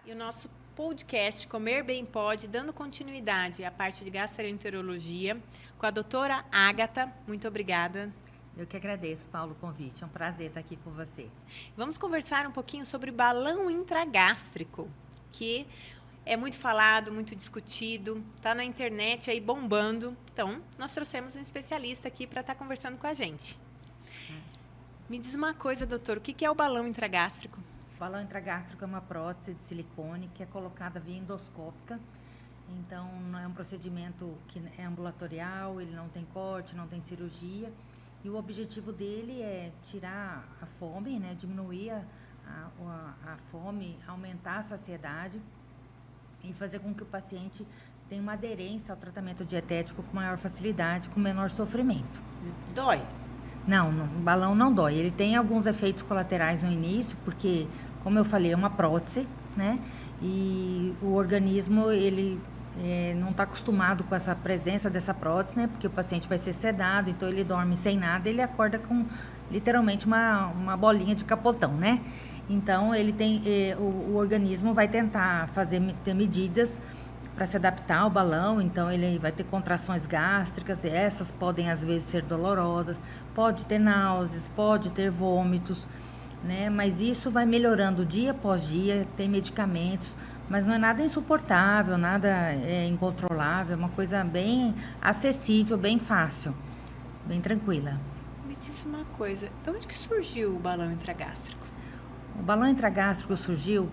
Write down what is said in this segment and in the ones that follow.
E o nosso podcast Comer Bem Pode, dando continuidade à parte de gastroenterologia, com a doutora Ágata. Muito obrigada. Eu que agradeço, Paulo, o convite. É um prazer estar aqui com você. Vamos conversar um pouquinho sobre balão intragástrico, que é muito falado, muito discutido, está na internet aí bombando. Então, nós trouxemos um especialista aqui para estar conversando com a gente. Me diz uma coisa, doutor, o que é o balão intragástrico? O balão intragástrico é uma prótese de silicone que é colocada via endoscópica. Então, não é um procedimento que é ambulatorial, ele não tem corte, não tem cirurgia. E o objetivo dele é tirar a fome, né, diminuir a fome, aumentar a saciedade e fazer com que o paciente tenha uma aderência ao tratamento dietético com maior facilidade, com menor sofrimento. Dói? Não, o balão não dói. Ele tem alguns efeitos colaterais no início, porque, como eu falei, é uma prótese, né? E o organismo, ele não está acostumado com essa presença dessa prótese, né? Porque o paciente vai ser sedado, então ele dorme sem nada, ele acorda com literalmente uma bolinha de capotão, né? Então, ele tem, o organismo vai tentar ter medidas para se adaptar ao balão, então ele vai ter contrações gástricas, e essas podem às vezes ser dolorosas, pode ter náuseas, pode ter vômitos, né? Mas isso vai melhorando dia após dia, tem medicamentos, mas não é nada insuportável, nada incontrolável, é uma coisa bem acessível, bem fácil, bem tranquila. Me diz uma coisa, de onde que surgiu o balão intragástrico? O balão intragástrico surgiu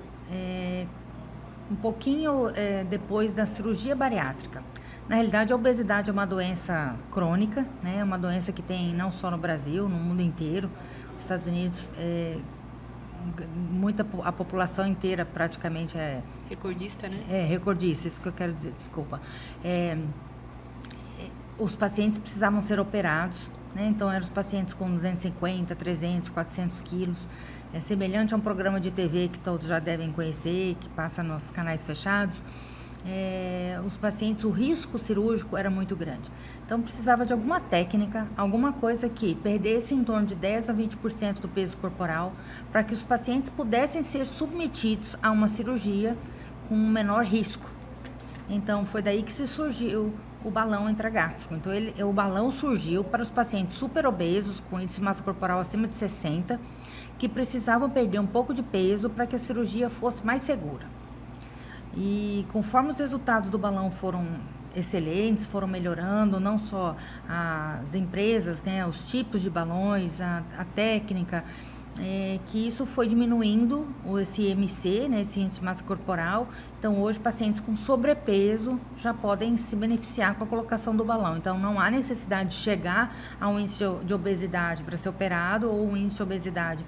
um pouquinho depois da cirurgia bariátrica. Na realidade, a obesidade é uma doença crônica, né? É uma doença que tem não só no Brasil, no mundo inteiro. Os Estados Unidos, a população inteira praticamente é... Recordista, né? É, recordista, isso que eu quero dizer, desculpa. Os pacientes precisavam ser operados, né? Então, eram os pacientes com 250, 300, 400 quilos. É semelhante a um programa de TV que todos já devem conhecer, que passa nos canais fechados. Os pacientes, o risco cirúrgico era muito grande. Então, precisava de alguma técnica, alguma coisa que perdesse em torno de 10 a 20% do peso corporal, para que os pacientes pudessem ser submetidos a uma cirurgia com um menor risco. Então, foi daí que se surgiu o balão intragástrico. Então, o balão surgiu para os pacientes super obesos, com índice de massa corporal acima de 60, que precisavam perder um pouco de peso para que a cirurgia fosse mais segura. E conforme os resultados do balão foram excelentes, foram melhorando, não só as empresas, né, os tipos de balões, a técnica, que isso foi diminuindo esse IMC, né, esse índice de massa corporal. Então, hoje, pacientes com sobrepeso já podem se beneficiar com a colocação do balão. Então, não há necessidade de chegar a um índice de obesidade para ser operado ou um índice de obesidade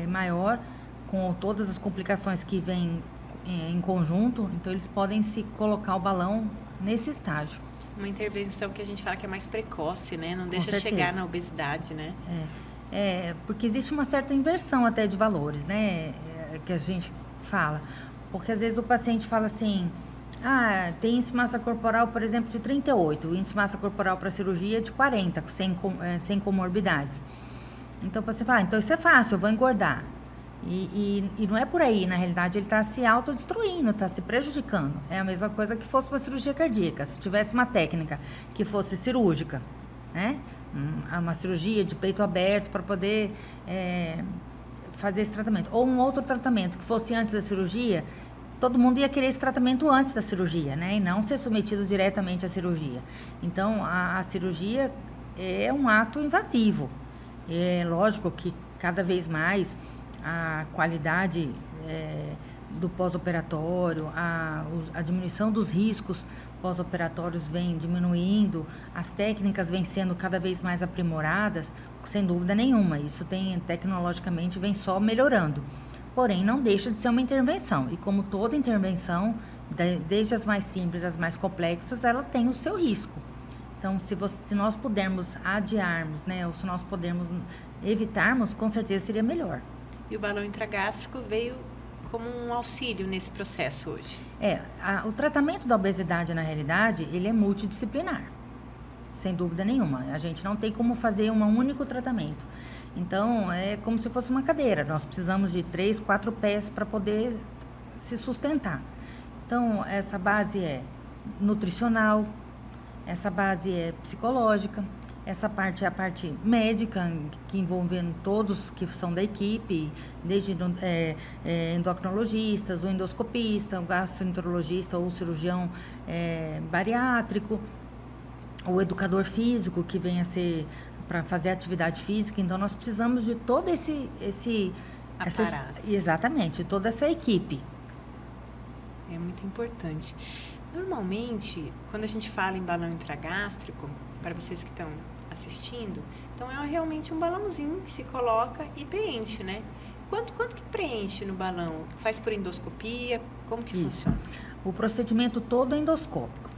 maior, com todas as complicações que vêm em conjunto. Então, eles podem se colocar o balão nesse estágio. Uma intervenção que a gente fala que é mais precoce, né? Não deixa certeza. chegar na obesidade, né? Porque existe uma certa inversão até de valores, né? Que a gente fala. Porque às vezes o paciente fala assim, tem índice de massa corporal, por exemplo, de 38, o índice de massa corporal para cirurgia é de 40, sem comorbidades. Então você fala, então isso é fácil, eu vou engordar. E não é por aí, na realidade ele está se autodestruindo, está se prejudicando. É a mesma coisa que fosse uma cirurgia cardíaca. Se tivesse uma técnica que fosse cirúrgica, né? Uma cirurgia de peito aberto para poder fazer esse tratamento, ou um outro tratamento que fosse antes da cirurgia, todo mundo ia querer esse tratamento antes da cirurgia, né? E não ser submetido diretamente à cirurgia. Então, a cirurgia é um ato invasivo. É lógico que cada vez mais a qualidade do pós-operatório, a diminuição dos riscos pós-operatórios vem diminuindo, as técnicas vêm sendo cada vez mais aprimoradas, sem dúvida nenhuma. Isso tecnologicamente vem só melhorando. Porém, não deixa de ser uma intervenção. E como toda intervenção, desde as mais simples às mais complexas, ela tem o seu risco. Então, se nós pudermos adiarmos, né, ou se nós pudermos evitarmos, com certeza seria melhor. E o balão intragástrico veio como um auxílio nesse processo hoje? O tratamento da obesidade, na realidade, ele é multidisciplinar, sem dúvida nenhuma. A gente não tem como fazer um único tratamento. Então, é como se fosse uma cadeira. Nós precisamos de 3, 4 pés para poder se sustentar. Então, essa base é nutricional, essa base é psicológica, essa parte é a parte médica, que envolvendo todos que são da equipe, desde endocrinologistas, o endoscopista, o gastroenterologista ou o cirurgião bariátrico, o educador físico, que vem a ser para fazer atividade física. Então, nós precisamos de todo esse exatamente, toda essa equipe. É muito importante. Normalmente, quando a gente fala em balão intragástrico, para vocês que estão assistindo, então é realmente um balãozinho que se coloca e preenche, né? Quanto que preenche no balão? Faz por endoscopia? Como que funciona? O procedimento todo é endoscópico.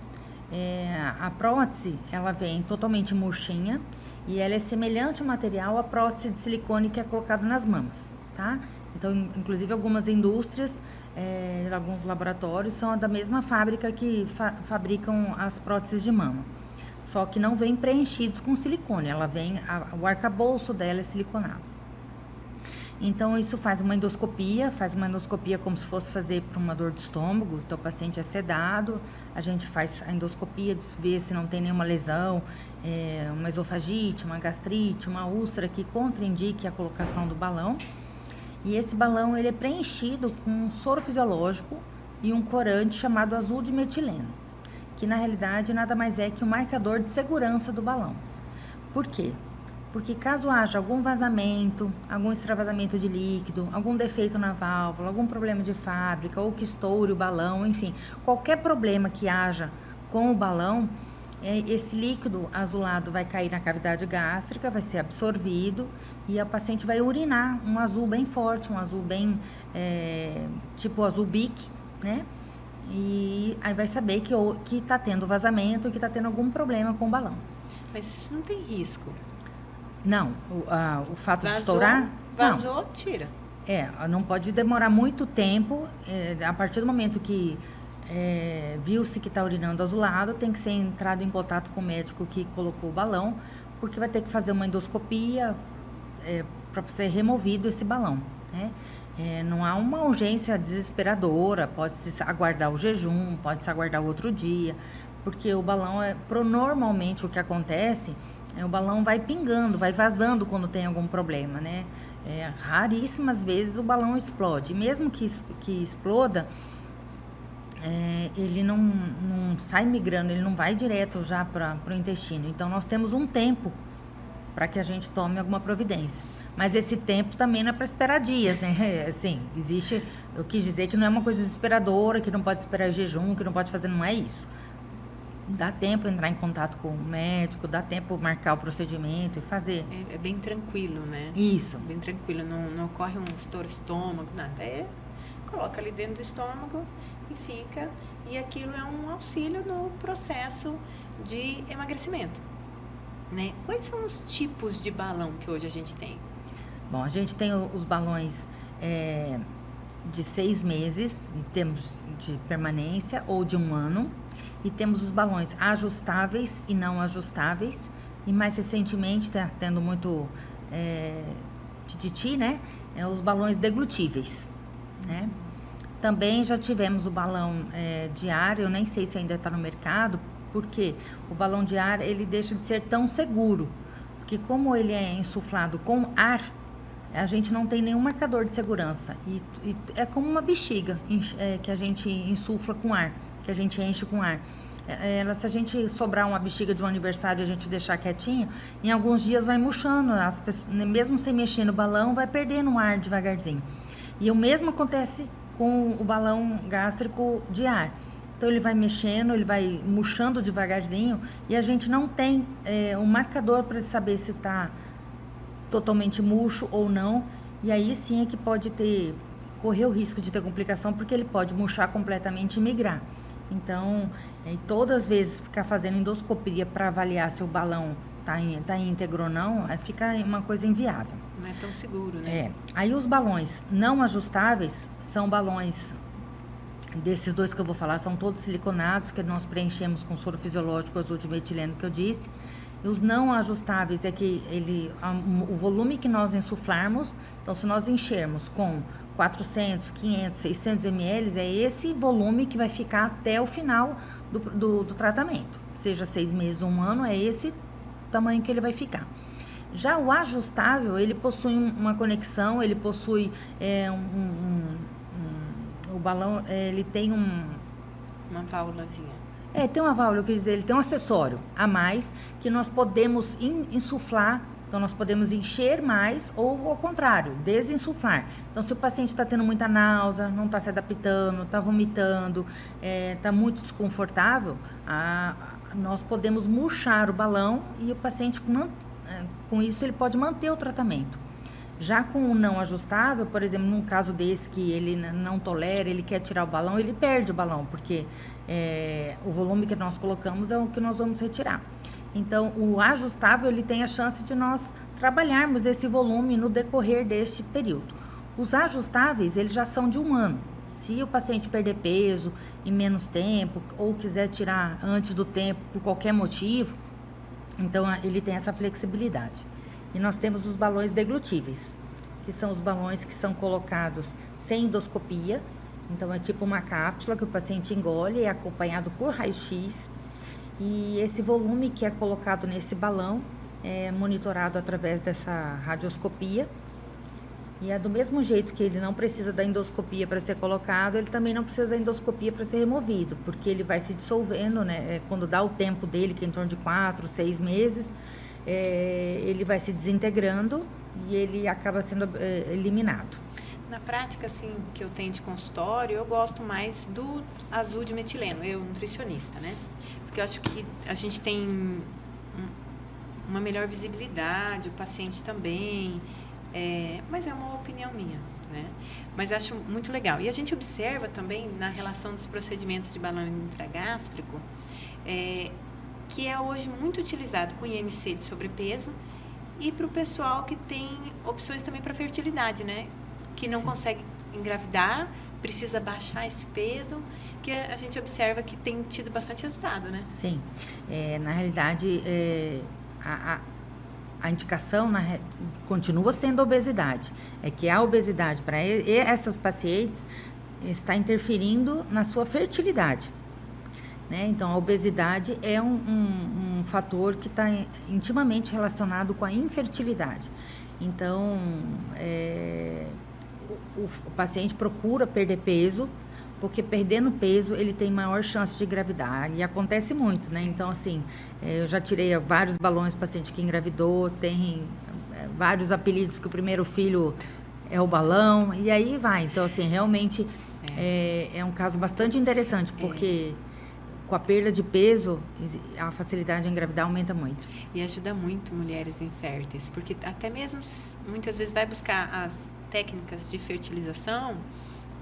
A prótese, ela vem totalmente murchinha e ela é semelhante ao material à prótese de silicone que é colocado nas mamas, tá? Então, inclusive, algumas indústrias, alguns laboratórios são da mesma fábrica que fabricam as próteses de mama. Só que não vem preenchidos com silicone, o arcabouço dela é siliconado. Então, isso faz uma endoscopia como se fosse fazer para uma dor de estômago. Então, o paciente é sedado, a gente faz a endoscopia, vê se não tem nenhuma lesão, uma esofagite, uma gastrite, uma úlcera que contraindique a colocação do balão. E esse balão ele é preenchido com um soro fisiológico e um corante chamado azul de metileno, que na realidade nada mais é que um marcador de segurança do balão. Por quê? Porque caso haja algum vazamento, algum extravasamento de líquido, algum defeito na válvula, algum problema de fábrica, ou que estoure o balão, enfim, qualquer problema que haja com o balão, esse líquido azulado vai cair na cavidade gástrica, vai ser absorvido e a paciente vai urinar um azul bem forte, um azul bem tipo azul bique, né? E aí vai saber que está tendo vazamento, que está tendo algum problema com o balão. Mas isso não tem risco? Não, o fato de estourar... Vazou, não. Tira. Não pode demorar muito tempo, a partir do momento que viu-se que está urinando azulado, tem que ser entrado em contato com o médico que colocou o balão, porque vai ter que fazer uma endoscopia para ser removido esse balão, né? Não há uma urgência desesperadora, pode-se aguardar o jejum, pode-se aguardar o outro dia, porque o balão, normalmente o que acontece, o balão vai pingando, vai vazando quando tem algum problema, né? Raríssimas vezes o balão explode, mesmo que exploda, ele não sai migrando, ele não vai direto já para o intestino. Então, nós temos um tempo para que a gente tome alguma providência. Mas esse tempo também não é para esperar dias, né? Assim, existe... Eu quis dizer que não é uma coisa desesperadora, que não pode esperar jejum, que não pode fazer... Não é isso. Dá tempo entrar em contato com o médico, dá tempo marcar o procedimento e fazer. É bem tranquilo, né? Isso. Bem tranquilo, não ocorre um estouro estômago, nada. Coloca ali dentro do estômago e fica. E aquilo é um auxílio no processo de emagrecimento, né? Quais são os tipos de balão que hoje a gente tem? Bom, a gente tem os balões de 6 meses, em termos de permanência, ou de 1 ano. E temos os balões ajustáveis e não ajustáveis. E mais recentemente, está tendo muito tititi, né? Os balões deglutíveis, né? Também já tivemos o balão de ar, eu nem sei se ainda está no mercado, porque o balão de ar, ele deixa de ser tão seguro. Porque como ele é insuflado com ar, a gente não tem nenhum marcador de segurança. E é como uma bexiga que a gente insufla com ar, que a gente enche com ar. Se a gente sobrar uma bexiga de um aniversário e a gente deixar quietinho, em alguns dias vai murchando, mesmo sem mexer no balão, vai perdendo o ar devagarzinho. E o mesmo acontece com o balão gástrico de ar. Então ele vai mexendo, ele vai murchando devagarzinho e a gente não tem um marcador para saber se está totalmente murcho ou não. E aí sim é que pode correr o risco de ter complicação, porque ele pode murchar completamente e migrar. Então, todas as vezes ficar fazendo endoscopia para avaliar se o balão está íntegro ou não, fica uma coisa inviável. Não é tão seguro, né? Aí os balões não ajustáveis são balões, desses dois que eu vou falar, são todos siliconados, que nós preenchemos com soro fisiológico azul de metileno, que eu disse. E os não ajustáveis é que o volume que nós insuflarmos, então se nós enchermos com 400, 500, 600 ml, é esse volume que vai ficar até o final do tratamento. Seja 6 meses ou 1 ano, é esse tamanho que ele vai ficar. Já o ajustável, ele possui uma conexão, ele possui o balão, ele tem uma válvulazinha. Tem uma válvula, eu quis dizer, ele tem um acessório a mais que nós podemos insuflar. Então, nós podemos encher mais ou, ao contrário, desinsuflar. Então, se o paciente está tendo muita náusea, não está se adaptando, está vomitando, está muito desconfortável, nós podemos murchar o balão e o paciente, com isso, ele pode manter o tratamento. Já com o não ajustável, por exemplo, num caso desse que ele não tolera, ele quer tirar o balão, ele perde o balão, porque o volume que nós colocamos é o que nós vamos retirar. Então, o ajustável, ele tem a chance de nós trabalharmos esse volume no decorrer deste período. Os ajustáveis, eles já são de 1 ano. Se o paciente perder peso em menos tempo, ou quiser tirar antes do tempo por qualquer motivo, então ele tem essa flexibilidade. E nós temos os balões deglutíveis, que são os balões que são colocados sem endoscopia. Então, é tipo uma cápsula que o paciente engole, é acompanhado por raio-x. E esse volume que é colocado nesse balão é monitorado através dessa radioscopia. E é do mesmo jeito que ele não precisa da endoscopia para ser colocado, ele também não precisa da endoscopia para ser removido, porque ele vai se dissolvendo, né? Quando dá o tempo dele, que é em torno de 4, 6 meses, ele vai se desintegrando e ele acaba sendo eliminado. Na prática, assim, que eu tenho de consultório, eu gosto mais do azul de metileno, eu, nutricionista, né? Porque eu acho que a gente tem uma melhor visibilidade, o paciente também, mas é uma opinião minha, né? Mas acho muito legal. E a gente observa também, na relação dos procedimentos de balão intragástrico, que é hoje muito utilizado com IMC de sobrepeso e para o pessoal que tem opções também para fertilidade, né? Que não consegue engravidar, precisa baixar esse peso, que a gente observa que tem tido bastante resultado, né? Sim. Na realidade, a indicação continua sendo a obesidade. É que a obesidade para essas pacientes está interferindo na sua fertilidade. Né? Então, a obesidade é um fator que está intimamente relacionado com a infertilidade. Então, o paciente procura perder peso, porque perdendo peso ele tem maior chance de engravidar, e acontece muito, né? Então, assim, eu já tirei vários balões, paciente que engravidou, tem vários apelidos que o primeiro filho é o balão, e aí vai. Então, assim, realmente é um caso bastante interessante, porque com a perda de peso, a facilidade de engravidar aumenta muito. E ajuda muito mulheres inférteis, porque até mesmo muitas vezes vai buscar as técnicas de fertilização,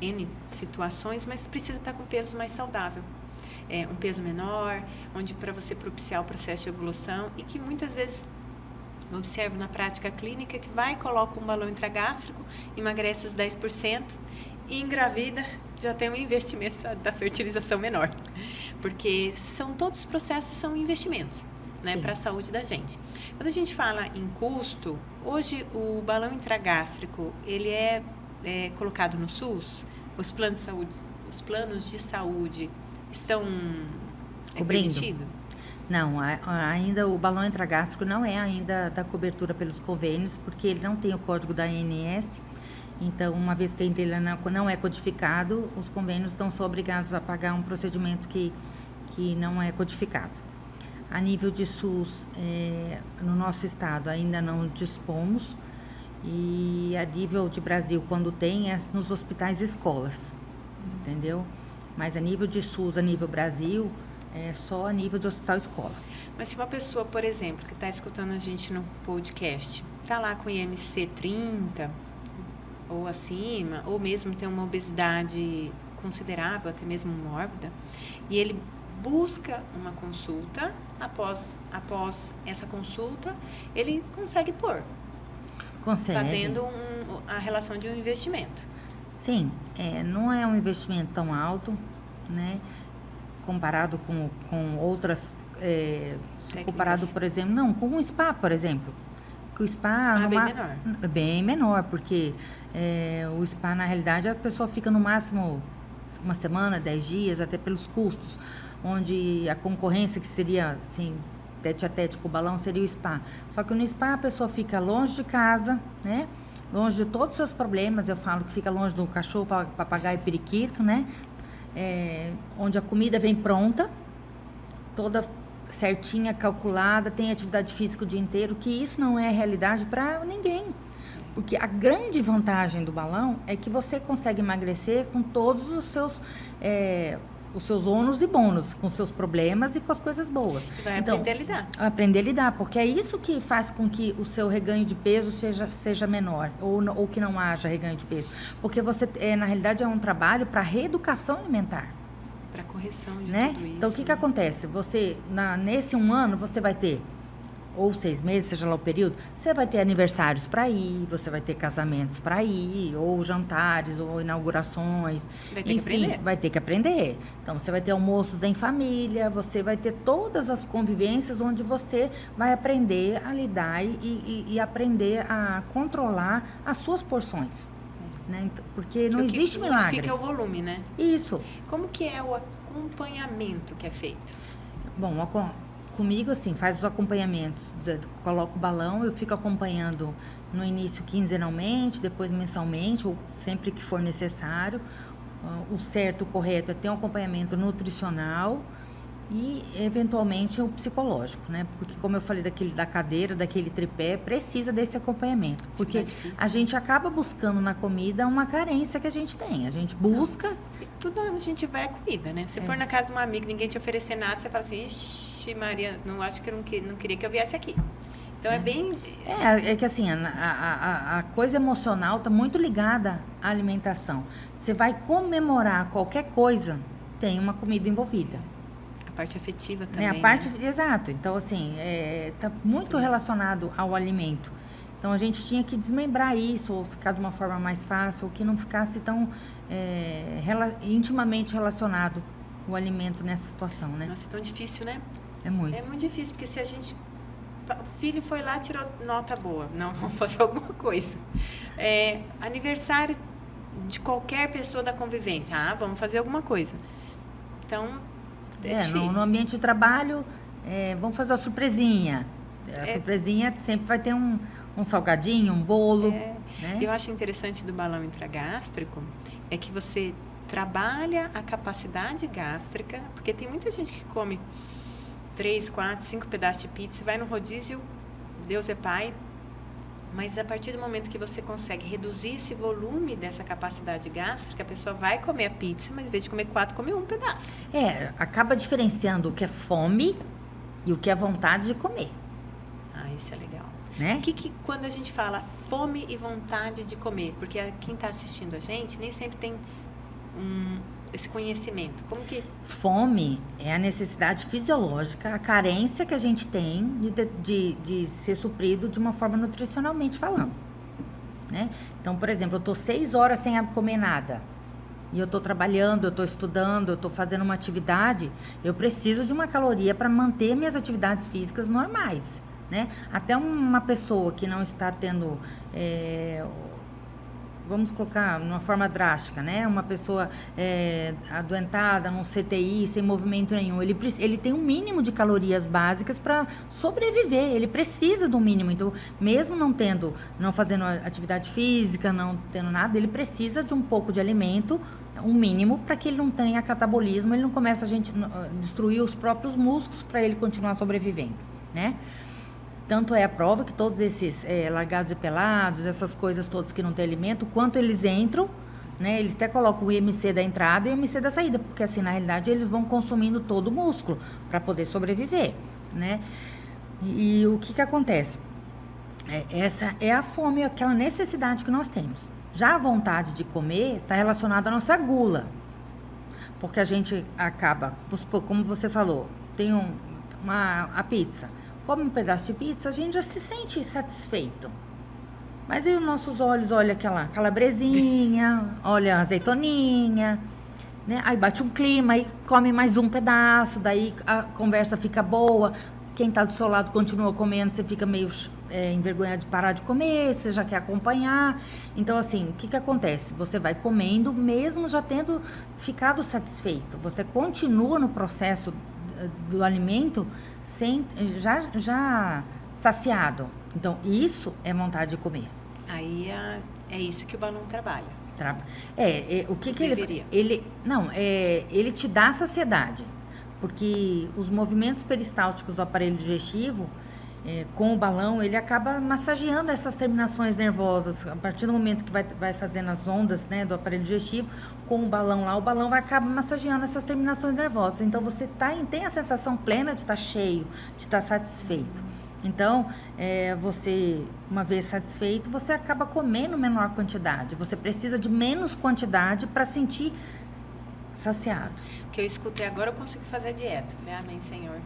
N situações, mas precisa estar com peso mais saudável. Um peso menor, onde para você propiciar o processo de evolução, e que muitas vezes eu observo na prática clínica que coloca um balão intragástrico, emagrece os 10% e engravida, já tem um investimento da fertilização menor. Porque todos os processos são investimentos, né, para a saúde da gente. Quando a gente fala em custo, hoje o balão intragástrico, ele é colocado no SUS, os planos de saúde estão permitidos? Não, ainda o balão intragástrico não é ainda da cobertura pelos convênios, porque ele não tem o código da ANS. Então, uma vez que ele não é codificado, os convênios não são obrigados a pagar um procedimento que não é codificado. A nível de SUS, no nosso estado ainda não dispomos, e a nível de Brasil, quando tem, é nos hospitais e escolas, entendeu? Mas a nível de SUS, a nível Brasil, é só a nível de hospital e escola. Mas se uma pessoa, por exemplo, que está escutando a gente no podcast, está lá com IMC 30 ou acima, ou mesmo tem uma obesidade considerável, até mesmo mórbida, e ele busca uma consulta, após essa consulta, ele consegue pôr. Consegue. Fazendo a relação de um investimento. Sim, não é um investimento tão alto, né? Comparado com outras se comparado, por exemplo, não, com um spa, por exemplo. Que o spa bem menor. Bem menor, porque o spa, na realidade, a pessoa fica no máximo uma semana, 10 dias, até pelos custos, onde a concorrência que seria, assim, tete a tete com o balão seria o spa. Só que no spa a pessoa fica longe de casa, né? Longe de todos os seus problemas, eu falo que fica longe do cachorro, papagaio e periquito, né? Onde a comida vem pronta, toda certinha, calculada, tem atividade física o dia inteiro, que isso não é realidade para ninguém. Porque a grande vantagem do balão é que você consegue emagrecer com todos os seus ônus e bônus, com seus problemas e com as coisas boas. Vai aprender a lidar. Aprender a lidar, porque é isso que faz com que o seu reganho de peso seja menor, ou que não haja reganho de peso. Porque você, na realidade, é um trabalho para reeducação alimentar. Para correção de né? tudo isso. Então, o que acontece? Você, nesse 1 ano, você vai ter, ou 6 meses, seja lá o período, você vai ter aniversários para ir, você vai ter casamentos para ir, ou jantares, ou inaugurações. Vai ter que aprender. Vai ter que aprender. Então, você vai ter almoços em família, você vai ter todas as convivências onde você vai aprender a lidar e aprender a controlar as suas porções. Né? Porque não existe milagre. Onde fica o volume, né? Isso. Como que é o acompanhamento que é feito? Bom, comigo, assim, faz os acompanhamentos, coloco o balão, eu fico acompanhando no início quinzenalmente, depois mensalmente, ou sempre que for necessário. O certo, o correto é ter um acompanhamento nutricional e, eventualmente, o psicológico, né? Porque, como eu falei da cadeira, daquele tripé, precisa desse acompanhamento. Porque a gente acaba buscando na comida uma carência que a gente tem. A gente busca... E tudo onde a gente vai é comida, né? Se for na casa de uma amiga, ninguém te oferecer nada, você fala assim, ixi, Maria, não acho que eu não queria que eu viesse aqui. Então, é bem... É que assim, a coisa emocional está muito ligada à alimentação. Você vai comemorar qualquer coisa, tem uma comida envolvida. A parte afetiva também, Exato. Então, assim, está muito relacionado ao alimento. Então, a gente tinha que desmembrar isso, ou ficar de uma forma mais fácil, ou que não ficasse tão intimamente relacionado o alimento nessa situação, né? Nossa, é tão difícil, né? É muito. É muito difícil, porque se a gente... O filho foi lá, tirou nota boa. Não, vamos fazer alguma coisa. Aniversário de qualquer pessoa da convivência. Vamos fazer alguma coisa. Então... No ambiente de trabalho, vamos fazer uma surpresinha. A surpresinha sempre vai ter um salgadinho, um bolo. Né? Eu acho interessante do balão intragástrico é que você trabalha a capacidade gástrica, porque tem muita gente que come 3, 4, 5 pedaços de pizza, vai no rodízio, Deus é pai, mas a partir do momento que você consegue reduzir esse volume dessa capacidade gástrica, a pessoa vai comer a pizza, mas em vez de comer 4, come 1 pedaço. Acaba diferenciando o que é fome e o que é vontade de comer. Isso é legal. Né? Quando a gente fala fome e vontade de comer, porque quem está assistindo a gente nem sempre tem esse conhecimento. Como que... Fome é a necessidade fisiológica, a carência que a gente tem de ser suprido de uma forma nutricionalmente falando. Né? Então, por exemplo, eu estou 6 horas sem comer nada. E eu estou trabalhando, eu estou estudando, eu estou fazendo uma atividade. Eu preciso de uma caloria para manter minhas atividades físicas normais. Né? Até uma pessoa que não está tendo... vamos colocar de uma forma drástica, né? Uma pessoa adoentada, num CTI, sem movimento nenhum. Ele tem um mínimo de calorias básicas para sobreviver. Ele precisa do mínimo. Então, mesmo não fazendo atividade física, não tendo nada, ele precisa de um pouco de alimento, um mínimo, para que ele não tenha catabolismo, ele não comece a destruir os próprios músculos para ele continuar sobrevivendo, né? Tanto é a prova que todos esses largados e pelados, essas coisas todas que não tem alimento, quanto eles entram, né, eles até colocam o IMC da entrada e o IMC da saída, porque assim, na realidade, eles vão consumindo todo o músculo para poder sobreviver, né? E o que acontece? Essa é a fome, aquela necessidade que nós temos. Já a vontade de comer está relacionada à nossa gula, porque a gente acaba, como você falou, tem a pizza. Come um pedaço de pizza, a gente já se sente satisfeito. Mas aí os nossos olhos olham aquela calabresinha, olha a azeitoninha, né? Aí bate um clima, aí come mais um pedaço, daí a conversa fica boa. Quem está do seu lado continua comendo, você fica meio envergonhado de parar de comer, você já quer acompanhar. Então, assim, o que acontece? Você vai comendo mesmo já tendo ficado satisfeito. Você continua no processo do alimento já saciado. Então, isso é vontade de comer. Aí é isso que o balão trabalha. O que Deveria. Ele te dá saciedade. Porque os movimentos peristálticos do aparelho digestivo, com o balão, ele acaba massageando essas terminações nervosas. A partir do momento que vai fazendo as ondas, né, do aparelho digestivo, com o balão lá, o balão vai acabar massageando essas terminações nervosas. Então, você tem a sensação plena de estar cheio, de estar satisfeito. Então, você, uma vez satisfeito, você acaba comendo menor quantidade. Você precisa de menos quantidade para sentir saciado. O que eu escutei agora, eu consigo fazer dieta. Falei, amém, Senhor.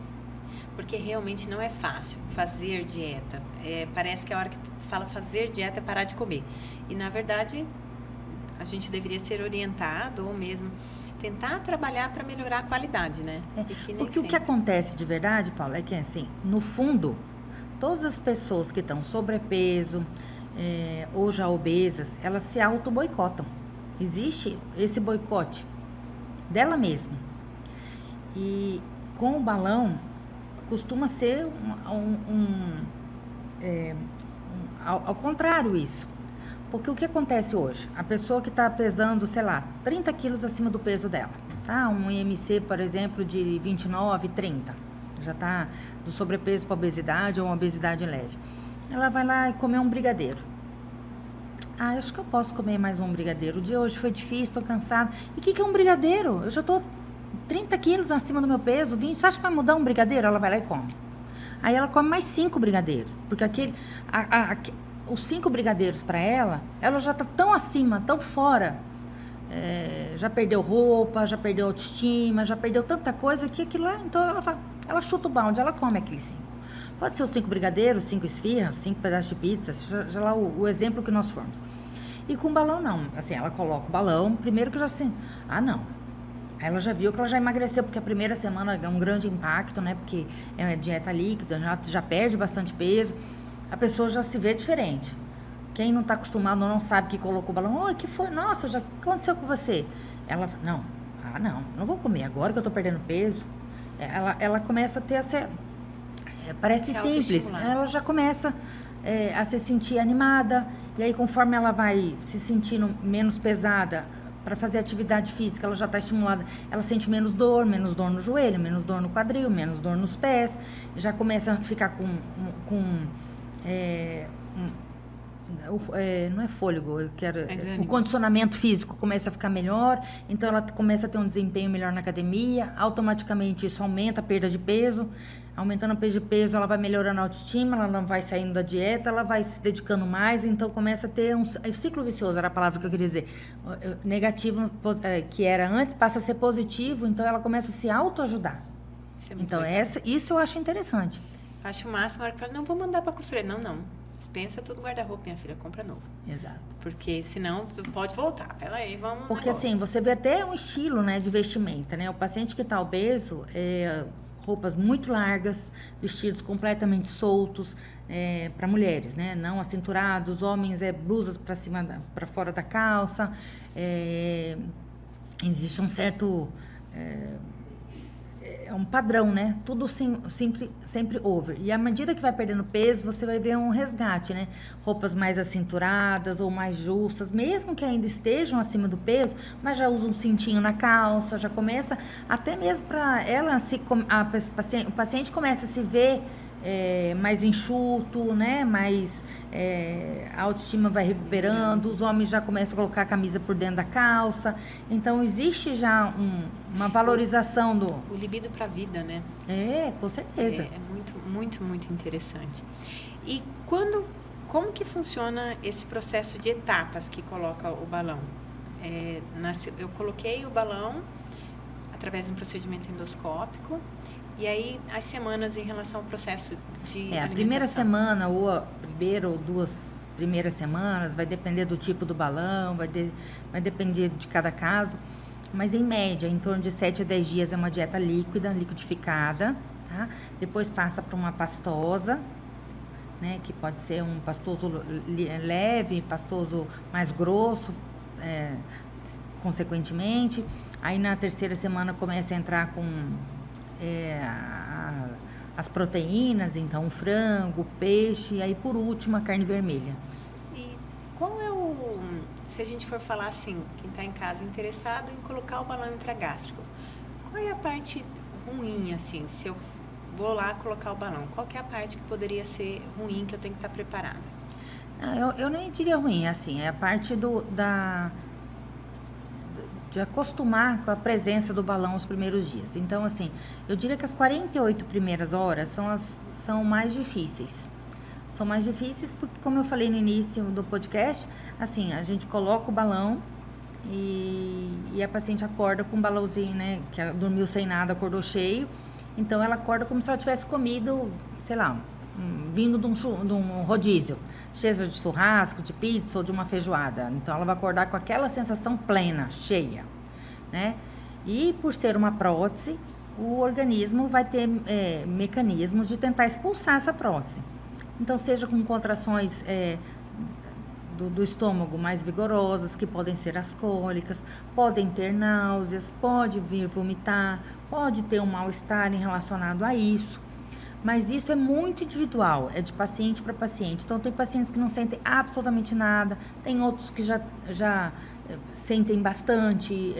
Porque realmente não é fácil fazer dieta. Parece que a hora que fala fazer dieta é parar de comer. E, na verdade, a gente deveria ser orientado ou mesmo tentar trabalhar para melhorar a qualidade, né? Porque o que acontece de verdade, Paula, é que, assim, no fundo, todas as pessoas que estão sobrepeso ou já obesas, elas se auto-boicotam. Existe esse boicote dela mesma. E com o balão costuma ser ao contrário isso. Porque o que acontece hoje? A pessoa que está pesando, sei lá, 30 quilos acima do peso dela, tá? Um IMC, por exemplo, de 29, 30. Já está do sobrepeso para obesidade ou uma obesidade leve. Ela vai lá e comer um brigadeiro. Ah, acho que eu posso comer mais um brigadeiro. O dia hoje foi difícil, estou cansada. E o que é um brigadeiro? Eu já estou 30 quilos acima do meu peso, 20. Você acha que vai mudar um brigadeiro? Ela vai lá e come. Aí ela come mais 5 brigadeiros. Porque os 5 brigadeiros para ela já está tão acima, tão fora. Já perdeu roupa, já perdeu autoestima, já perdeu tanta coisa que aquilo lá. Então ela chuta o balde, ela come aqueles 5. Pode ser os 5 brigadeiros, 5 esfirras, 5 pedaços de pizza, já lá o exemplo que nós formos. E com balão não, assim, ela coloca o balão, primeiro que já assim, não. Ela já viu que ela já emagreceu, porque a primeira semana é um grande impacto, né, porque é dieta líquida, já perde bastante peso, a pessoa já se vê diferente. Quem não está acostumado ou não sabe que colocou o balão, o que foi? Nossa, já aconteceu com você? Ela, não vou comer agora que eu estou perdendo peso. Ela começa a ter essa... Parece simples, ela já começa a se sentir animada, e aí conforme ela vai se sentindo menos pesada para fazer atividade física, ela já está estimulada, ela sente menos dor no joelho, menos dor no quadril, menos dor nos pés, já começa a ficar não é fôlego, eu quero o condicionamento físico começa a ficar melhor, então ela começa a ter um desempenho melhor na academia, automaticamente isso aumenta a perda de peso, aumentando a perda de peso ela vai melhorando a autoestima, ela não vai saindo da dieta, ela vai se dedicando mais, então começa a ter um ciclo vicioso, era a palavra que eu queria dizer, negativo que era antes passa a ser positivo, então ela começa a se autoajudar. Então isso eu acho interessante. Acho o máximo a hora que fala, não vou mandar para costureira, não. Dispensa todo guarda-roupa, minha filha, compra novo. Exato. Porque senão pode voltar. Peraí, vamos. Porque assim, você vê até um estilo, né, de vestimenta, né? O paciente que está obeso, roupas muito largas, vestidos completamente soltos, para mulheres, né? Não acinturados, homens blusas para cima, para fora da calça. Existe um certo um padrão, né? Tudo sempre over. E à medida que vai perdendo peso, você vai ver um resgate, né? Roupas mais acinturadas ou mais justas, mesmo que ainda estejam acima do peso, mas já usa um cintinho na calça, já começa, até mesmo para ela, o paciente começa a se ver mais enxuto, né? Mais a autoestima vai recuperando, os homens já começam a colocar a camisa por dentro da calça, então existe já uma valorização do... O libido para a vida, né? Com certeza. É muito, muito, muito interessante. E como que funciona esse processo de etapas que coloca o balão? Eu coloquei o balão através de um procedimento endoscópico. E aí, as semanas em relação ao processo de alimentação? A primeira semana, ou a primeira ou 2 primeiras semanas, vai depender do tipo do balão, vai depender de cada caso. mas em média, em torno de 7 a 10 dias é uma dieta líquida, liquidificada, tá? Depois passa para uma pastosa, né? Que pode ser um pastoso leve, pastoso mais grosso, consequentemente. Aí na terceira semana começa a entrar com as proteínas, então o frango, o peixe, e aí por último a carne vermelha. E qual é se a gente for falar assim, quem está em casa interessado em colocar o balão intragástrico, qual é a parte ruim, assim, se eu vou lá colocar o balão, qual que é a parte que poderia ser ruim, que eu tenho que estar preparada? Eu nem diria ruim, assim, é a parte de acostumar com a presença do balão os primeiros dias. Então, assim, eu diria que as 48 primeiras horas são mais difíceis. São mais difíceis porque, como eu falei no início do podcast, assim, a gente coloca o balão e a paciente acorda com um balãozinho, né? Que dormiu sem nada, acordou cheio. Então, ela acorda como se ela tivesse comido, sei lá, vindo de um rodízio, seja de churrasco, de pizza ou de uma feijoada. Então, ela vai acordar com aquela sensação plena, cheia, né? E por ser uma prótese, o organismo vai ter mecanismos de tentar expulsar essa prótese. Então, seja com contrações do estômago mais vigorosas, que podem ser as cólicas, podem ter náuseas, pode vir vomitar, pode ter um mal-estar relacionado a isso. Mas isso é muito individual, é de paciente para paciente. Então, tem pacientes que não sentem absolutamente nada, tem outros que já sentem bastante,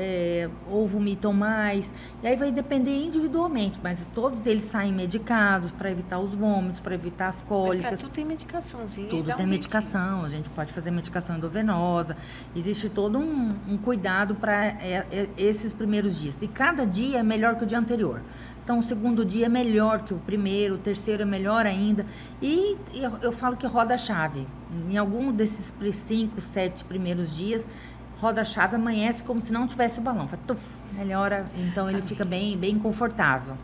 ou vomitam mais. E aí vai depender individualmente, mas todos eles saem medicados para evitar os vômitos, para evitar as cólicas. Mas para tudo tem medicaçãozinha. Tudo tem medicação, a gente pode fazer medicação endovenosa. Existe todo um cuidado para esses primeiros dias. E cada dia é melhor que o dia anterior. Então, o segundo dia é melhor que o primeiro, o terceiro é melhor ainda. E eu falo que roda a chave. Em algum desses 5, 7 primeiros dias, roda a chave, amanhece como se não tivesse o balão. Melhora, então ele fica bem, bem confortável.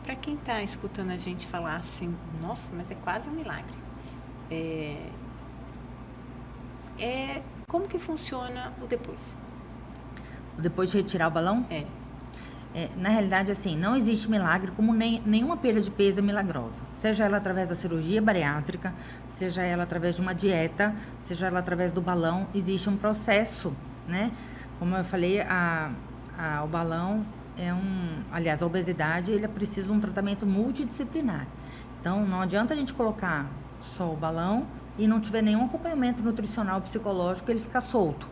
Para quem está escutando a gente falar assim, nossa, mas é quase um milagre. Como que funciona o depois? O depois de retirar o balão? Na realidade, assim, não existe milagre, como nenhuma perda de peso é milagrosa. Seja ela através da cirurgia bariátrica, seja ela através de uma dieta, seja ela através do balão, existe um processo, né? Como eu falei, o balão aliás, a obesidade, ele precisa de um tratamento multidisciplinar. Então, não adianta a gente colocar só o balão e não tiver nenhum acompanhamento nutricional, psicológico, ele ficar solto.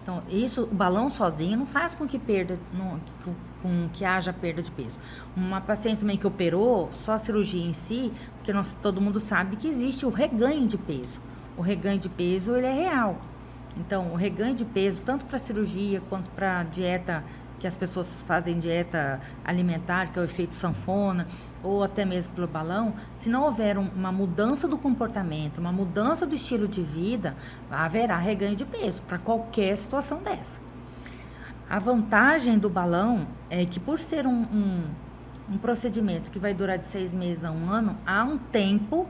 Então, o balão sozinho não faz com que haja perda de peso. Uma paciente também que operou, só a cirurgia em si, porque todo mundo sabe que existe o reganho de peso. O reganho de peso, ele é real. Então, o reganho de peso, tanto para cirurgia quanto para dieta, que as pessoas fazem dieta alimentar, que é o efeito sanfona, ou até mesmo pelo balão, se não houver uma mudança do comportamento, uma mudança do estilo de vida, haverá reganho de peso para qualquer situação dessa. A vantagem do balão é que, por ser um procedimento que vai durar de 6 meses a 1 ano, há um tempo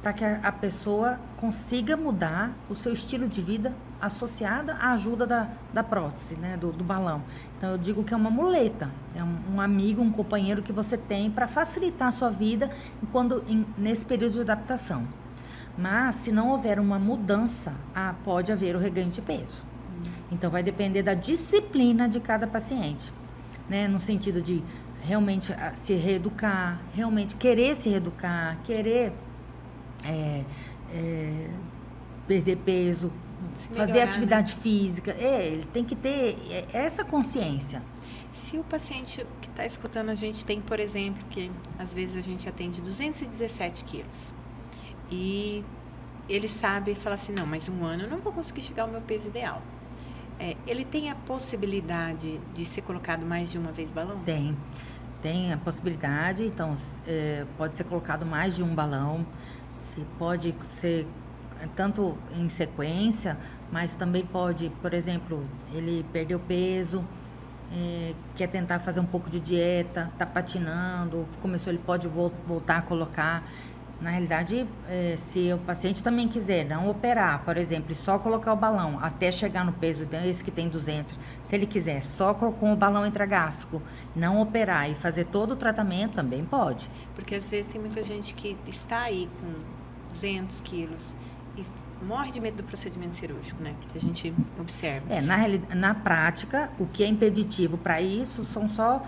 para que a pessoa consiga mudar o seu estilo de vida associada à ajuda da prótese, né, do balão. Então, eu digo que é uma muleta, é um amigo, um companheiro que você tem para facilitar a sua vida nesse período de adaptação. Mas, se não houver uma mudança, pode haver o reganho de peso. Então, vai depender da disciplina de cada paciente, né, no sentido de realmente se reeducar, realmente querer se reeducar, querer perder peso, fazer atividade física. Ele tem que ter essa consciência. Se o paciente que está escutando a gente tem, por exemplo, que às vezes a gente atende 217 quilos e ele sabe e fala assim, não, mas 1 ano eu não vou conseguir chegar ao meu peso ideal. Ele tem a possibilidade de ser colocado mais de uma vez balão? Tem a possibilidade, então pode ser colocado mais de um balão, pode ser tanto em sequência, mas também pode, por exemplo, ele perdeu peso, quer tentar fazer um pouco de dieta, está patinando, ele pode voltar a colocar. Na realidade, se o paciente também quiser não operar, por exemplo, e só colocar o balão até chegar no peso desse que tem 200, se ele quiser só com o balão intragástrico, não operar e fazer todo o tratamento, também pode. Porque às vezes tem muita gente que está aí com 200 quilos e morre de medo do procedimento cirúrgico, né? Que a gente observa. Na prática, o que é impeditivo para isso são só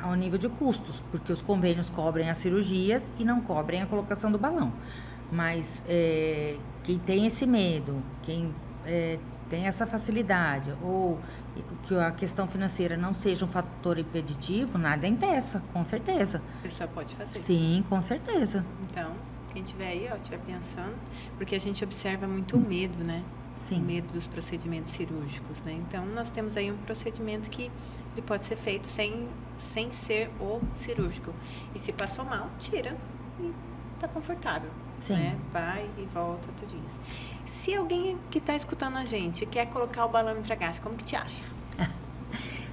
ao nível de custos, porque os convênios cobrem as cirurgias e não cobrem a colocação do balão. Mas quem tem esse medo, quem tem essa facilidade, ou que a questão financeira não seja um fator impeditivo, nada impeça, com certeza. A pessoa pode fazer. Sim, com certeza. Então, quem estiver aí, estiver pensando, porque a gente observa muito o medo, né? Sim. O medo dos procedimentos cirúrgicos, né? Então, nós temos aí um procedimento que ele pode ser feito sem ser o cirúrgico. E se passou mal, tira e tá confortável. Sim. Né? Vai e volta, tudo isso. Se alguém que está escutando a gente quer colocar o balão intragástrico, como que te acha?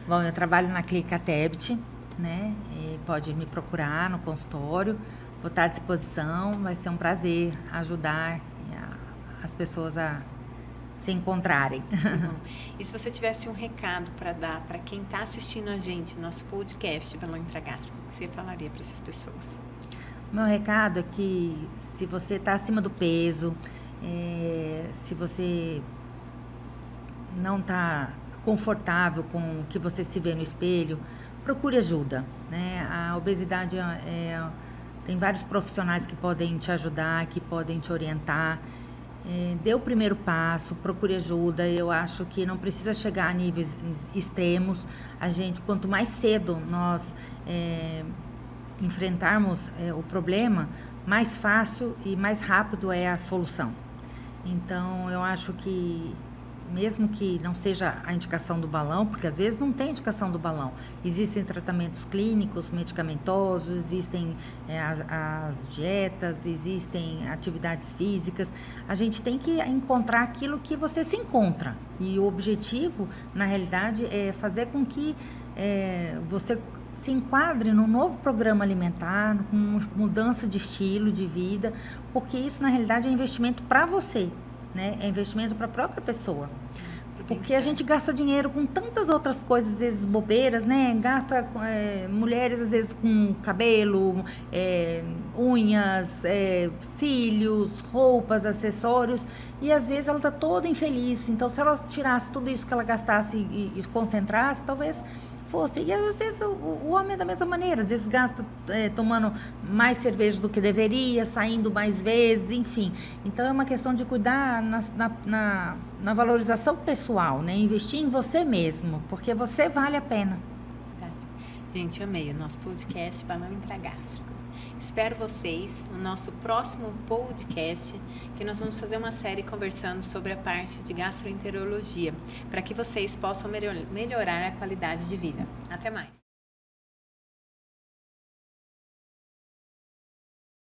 Bom, eu trabalho na Clínica Tebet, né? E pode me procurar no consultório. Vou estar à disposição, vai ser um prazer ajudar as pessoas a se encontrarem. E se você tivesse um recado para dar para quem está assistindo a gente, nosso podcast Balão Intragástrico, o que você falaria para essas pessoas? Meu recado é que se você está acima do peso, se você não está confortável com o que você se vê no espelho, procure ajuda, né? A obesidade tem vários profissionais que podem te ajudar, que podem te orientar. Dê o primeiro passo, procure ajuda. Eu acho que não precisa chegar a níveis extremos. Quanto mais cedo nós enfrentarmos o problema, mais fácil e mais rápido é a solução. Então, eu acho que mesmo que não seja a indicação do balão, porque às vezes não tem indicação do balão. Existem tratamentos clínicos, medicamentosos, existem as dietas, existem atividades físicas. A gente tem que encontrar aquilo que você se encontra. E o objetivo, na realidade, é fazer com que você se enquadre num novo programa alimentar, com mudança de estilo de vida, porque isso, na realidade, é investimento para você. Né? É investimento para a própria pessoa. Porque a gente gasta dinheiro com tantas outras coisas, às vezes bobeiras, né? Gasta mulheres, às vezes, com cabelo, unhas, cílios, roupas, acessórios. E, às vezes, ela está toda infeliz. Então, se ela tirasse tudo isso que ela gastasse e concentrasse, talvez fosse. E, às vezes, o homem é da mesma maneira. Às vezes, gasta tomando mais cerveja do que deveria, saindo mais vezes, enfim. Então, é uma questão de cuidar na valorização pessoal, né? Investir em você mesmo, porque você vale a pena. Verdade. Gente, amei o nosso podcast Balão Intragástrico. Espero vocês no nosso próximo podcast, que nós vamos fazer uma série conversando sobre a parte de gastroenterologia, para que vocês possam melhorar a qualidade de vida. Até mais!